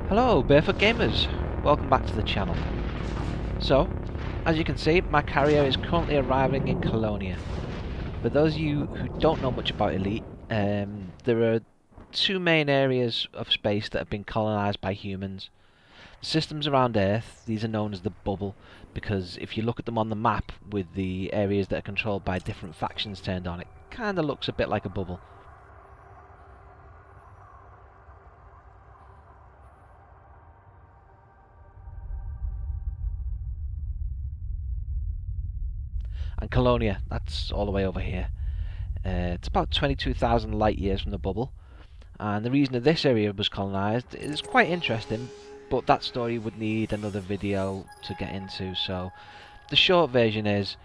Hello Barefoot Gamers, welcome back to the channel. So, as you can see, my carrier is currently arriving in Colonia. For those of you who don't know much about Elite, there are two main areas of space that have been colonised by humans. The systems around Earth, these are known as the bubble, because if you look at them on the map with the areas that are controlled by different factions turned on, it kinda looks a bit like a bubble. And Colonia, that's all the way over here. It's about 22,000 light years from the bubble, and the reason that this area was colonised is quite interesting, but that story would need another video to get into. So the short version is,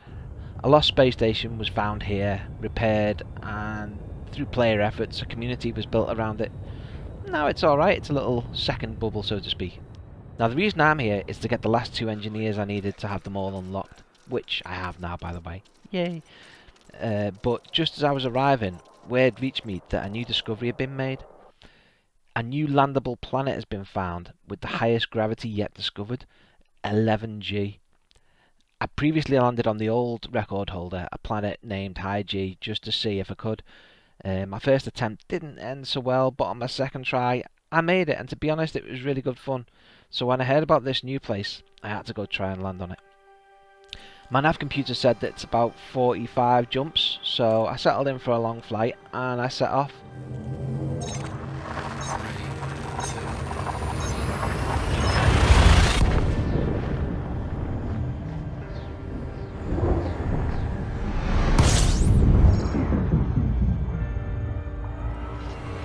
a lost space station was found here, repaired, and through player efforts a community was built around it. Now it's alright, it's a little second bubble, so to speak. Now the reason I'm here is to get the last two engineers I needed to have them all unlocked, which I have now, by the way. Yay! But just as I was arriving, word reached me that a new discovery had been made. A new landable planet has been found with the highest gravity yet discovered, 11G. I previously landed on the old record holder, a planet named High G, just to see if I could. My first attempt didn't end so well, but on my second try I made it, and to be honest it was really good fun. So when I heard about this new place, I had to go try and land on it. My nav computer said that it's about 45 jumps, so I settled in for a long flight and I set off.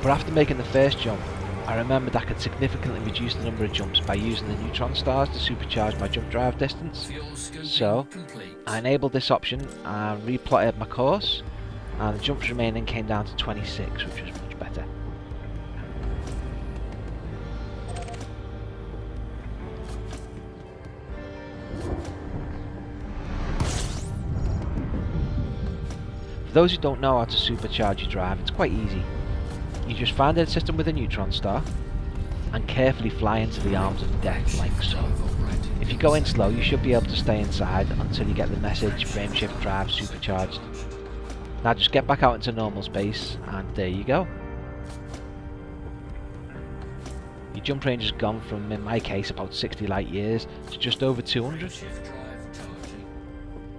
But after making the first jump, I remembered I could significantly reduce the number of jumps by using the neutron stars to supercharge my jump drive distance. So I enabled this option and replotted my course, and the jumps remaining came down to 26, which was much better. For those who don't know how to supercharge your drive, it's quite easy. You just find a system with a neutron star and carefully fly into the arms of death like so. If you go in slow, you should be able to stay inside until you get the message frameshift drive supercharged. Now just get back out into normal space and there you go. Your jump range has gone from, in my case, about 60 light years to just over 200.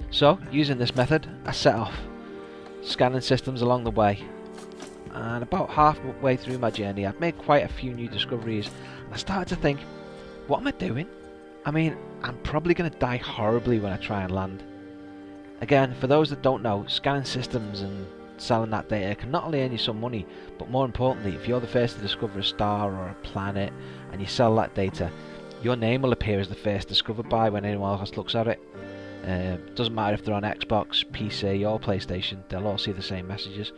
So, using this method, I set off, scanning systems along the way. And about halfway through my journey I'd made quite a few new discoveries, and I started to think, what am I doing? I mean, I'm probably going to die horribly when I try and land. Again, for those that don't know, scanning systems and selling that data can not only earn you some money, but more importantly, if you're the first to discover a star or a planet and you sell that data, your name will appear as the first discovered by when anyone else looks at it. Doesn't matter if they're on Xbox, PC or PlayStation, they'll all see the same messages.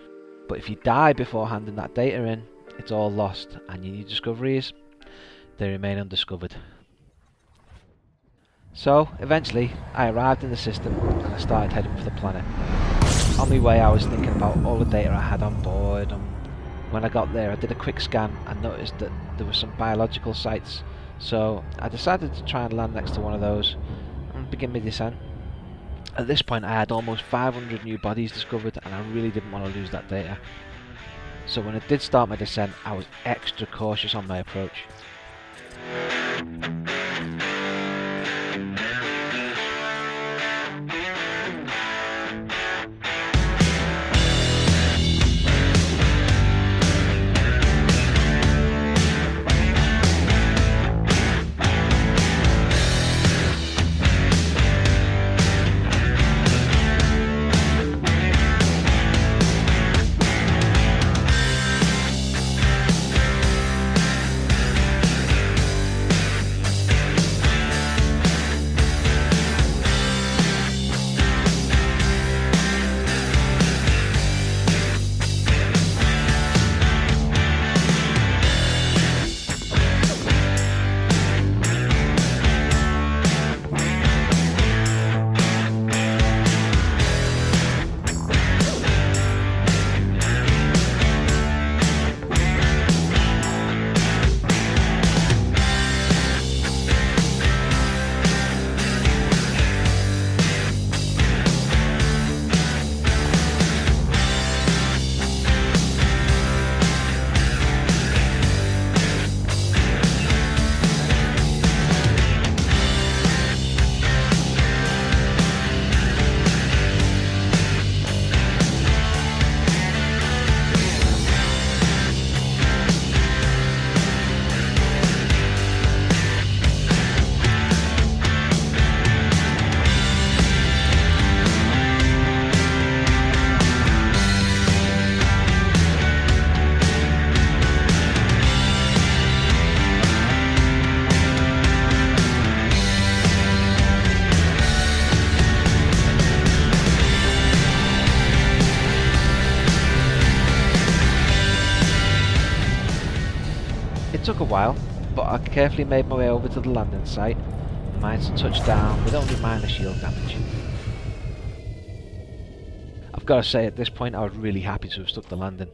But if you die before handing that data in, it's all lost, and your new discoveries, they remain undiscovered. So, eventually, I arrived in the system, and I started heading for the planet. On my way I was thinking about all the data I had on board, and when I got there I did a quick scan and noticed that there were some biological sites, so I decided to try and land next to one of those, and begin my descent. At this point I had almost 500 new bodies discovered, and I really didn't want to lose that data. So when I did start my descent, I was extra cautious on my approach. while, but I carefully made my way over to the landing site and managed to touch down with only minor shield damage. I've got to say, at this point I was really happy to have stuck the landing,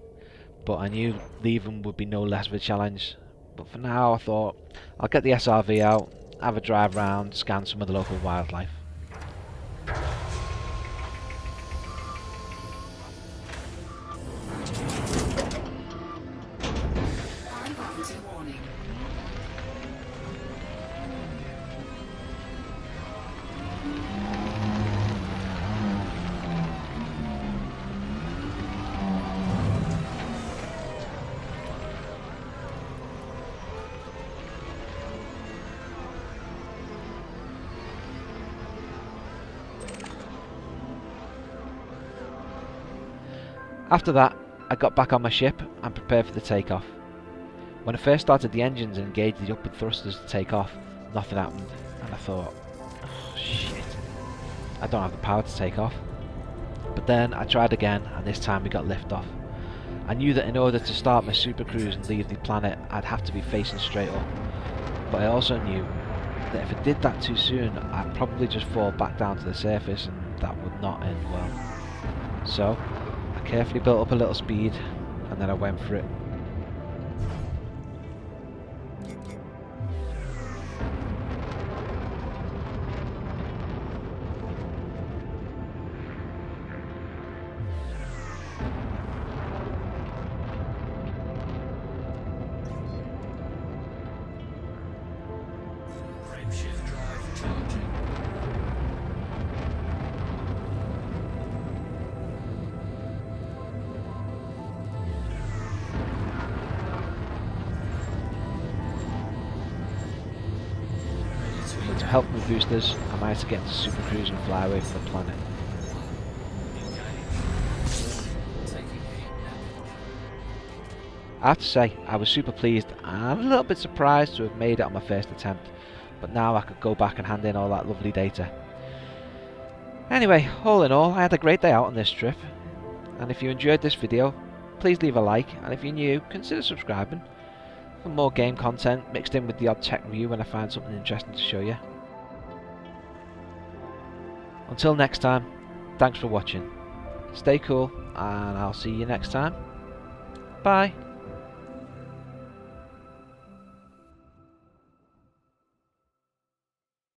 but I knew leaving would be no less of a challenge. But for now I thought I'll get the SRV out, have a drive round, scan some of the local wildlife. After that, I got back on my ship and prepared for the takeoff. When I first started the engines and engaged the upward thrusters to take off, nothing happened, and I thought, oh shit, I don't have the power to take off. But then I tried again, and this time we got liftoff. I knew that in order to start my super cruise and leave the planet, I'd have to be facing straight up. But I also knew that if I did that too soon, I'd probably just fall back down to the surface, and that would not end well. So I carefully built up a little speed, and then I went for it. Shift drive charging. With some help from the boosters, I managed to get into super cruise and fly away from the planet. I have to say, I was super pleased and a little bit surprised to have made it on my first attempt, but now I could go back and hand in all that lovely data. Anyway, all in all, I had a great day out on this trip, and if you enjoyed this video, please leave a like, and if you're new, consider subscribing for more game content mixed in with the odd tech review when I find something interesting to show you. Until next time, thanks for watching, stay cool, and I'll see you next time. Bye.